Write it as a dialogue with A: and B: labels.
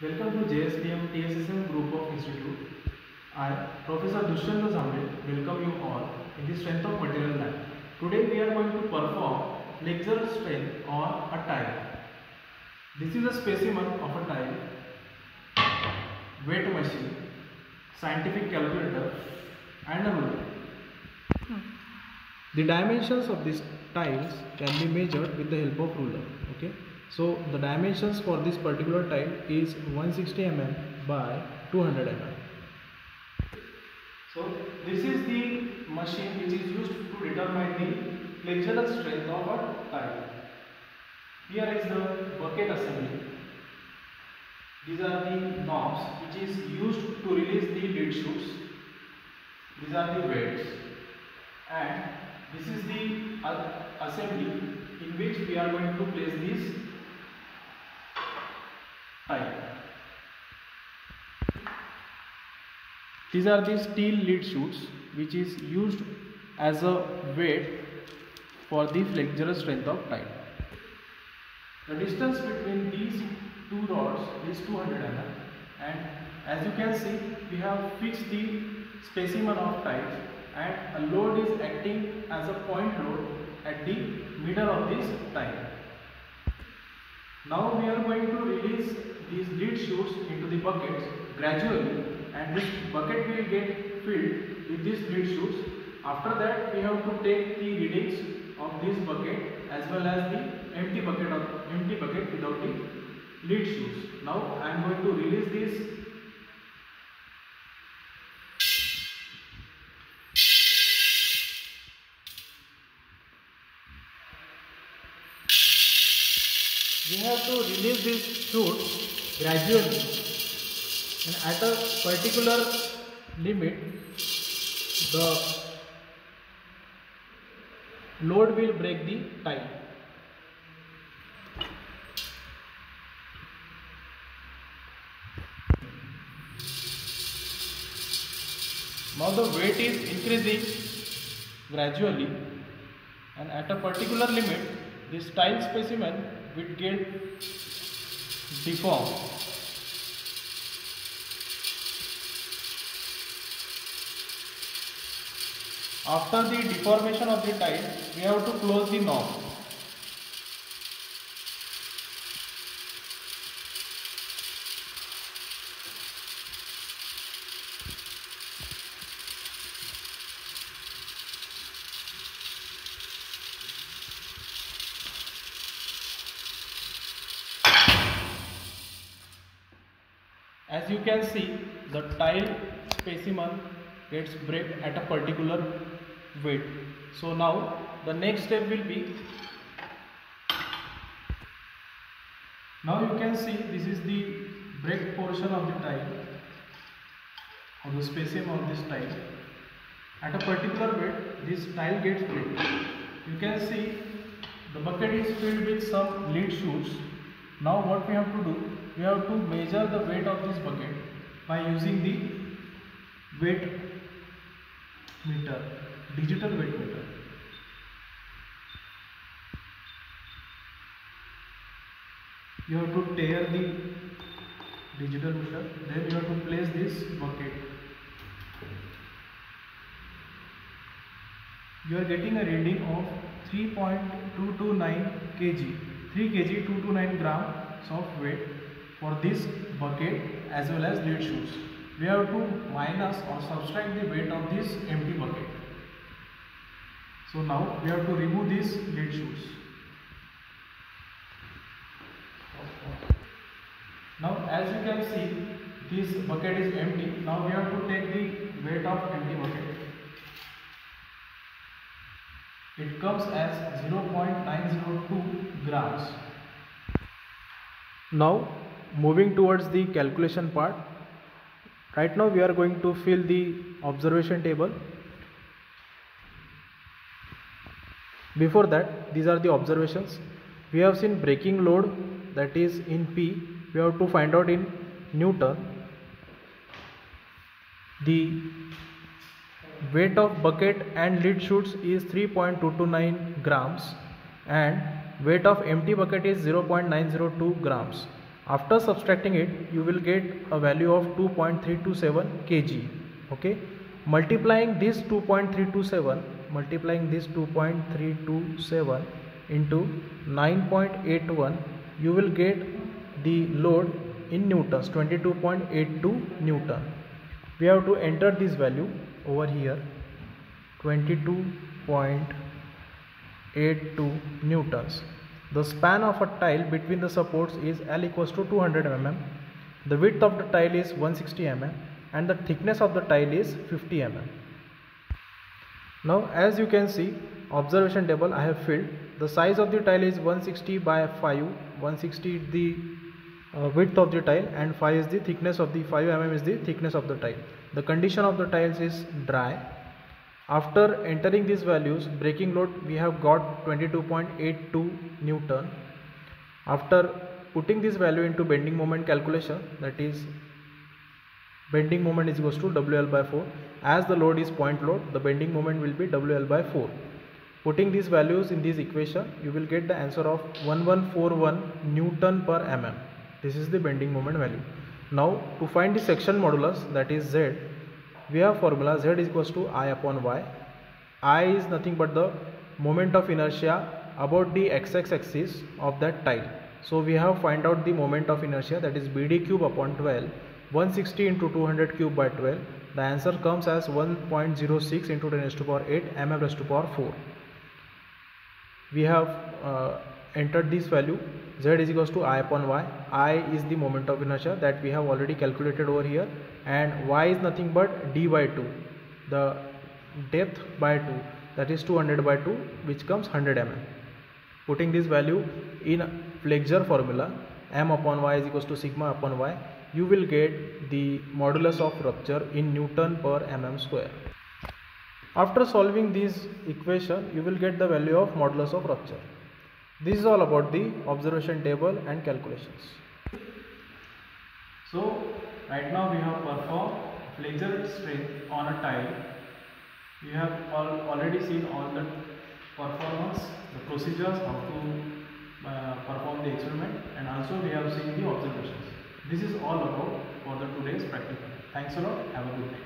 A: Welcome to JSPM TSSM Group of Institute. I, Professor Dushyant Zambe, welcome you all in the Strength of Material Lab. Today we are going to perform flexural strain on a tile. This is a specimen of a tile, weight machine, scientific calculator and a ruler. The dimensions of these tiles can be measured with the help of ruler. Okay. So the dimensions for this particular tile is 160 mm by 200 mm. So this is the machine which is used to determine the flexural strength of a tile. Here is the bucket assembly. These are the knobs which is used to release the lead shoots. These are the weights, and this is the assembly in which we are going to place this tile. These are the steel lead shoots which is used as a weight for the flexural strength of tile. The distance between these two rods is 200 mm, and as you can see we have fixed the specimen of tiles and a load is acting as a point load at the middle of this tile. Now we are going to release these lead shoots into the buckets gradually, and this bucket will get filled with these lead shoots. After that we have to take the readings of this bucket as well as the empty bucket without the lead shoots. Now I am going to release this. We have to release this shoot gradually, and at a particular limit the load will break the tile. Now the weight is increasing gradually, and at a particular limit this tile specimen will get deformed. After the deformation of the tile, we have to close the knob. As you can see, the tile specimen gets break at a particular weight. So now the next step will be, now you can see this is the break portion of the tile, or the specimen of this tile. At a particular weight this tile gets break. You can see the bucket is filled with some lead shoots. Now what we have to do, we have to measure the weight of this bucket by using the weight meter, digital weight meter. You have to tear the digital meter, then you have to place this bucket. You are getting a reading of 3.229 kg, 3 kg 229 grams of weight for this bucket as well as lead shoots. We have to minus or subtract the weight of this empty bucket. So now we have to remove these lead shoots. Now as you can see, this bucket is empty. Now we have to take the weight of empty bucket. It comes as 0.902 grams. Now moving towards the calculation part. Right now we are going to fill the observation table. Before that, these are the observations. We have seen breaking load, that is in P. We have to find out in Newton. The weight of bucket and lead shoots is 3.229 grams and weight of empty bucket is 0.902 grams. After subtracting it, you will get a value of 2.327 kg. Okay, multiplying this 2.327 into 9.81, you will get the load in newtons, 22.82 newton. We have to enter this value over here, 22.82 newtons. The span of a tile between the supports is L equals to 200 mm. The width of the tile is 160 mm and the thickness of the tile is 50 mm. Now as you can see, observation table I have filled. The size of the tile is 160 by 5. 160 is the width of the tile and 5 is the thickness of the 5 mm is the thickness of the tile. The condition of the tiles is dry. After entering these values, breaking load we have got 22.82 newton. After putting this value into bending moment calculation, that is bending moment is equals to WL by 4. As the load is point load, the bending moment will be WL by 4. Putting these values in this equation, you will get the answer of 1141 Newton per mm. This is the bending moment value. Now to find the section modulus, that is Z, we have formula Z is equals to I upon Y. I is nothing but the moment of inertia about the x-axis axis of that tile. So we have find out the moment of inertia, that is BD cube upon 12, 160 into 200 cube by 12. The answer comes as 1.06 into 10 raised to power 8 mm raised to power 4. We have entered this value. Z is equals to I upon Y. I is the moment of inertia that we have already calculated over here, and Y is nothing but D by 2, the depth by 2, that is 200 by 2, which comes 100 mm. Putting this value in flexure formula, M upon Y is equals to sigma upon Y, you will get the modulus of rupture in Newton per mm square. After solving this equation, you will get the value of modulus of rupture. This is all about the observation table and calculations. So right now we have performed flexure strength on a tile. We have already seen all the performance, the procedures, how to perform the experiment, and also we have seen the observations. This is all about for the today's practical. Thanks a lot. Have a good day.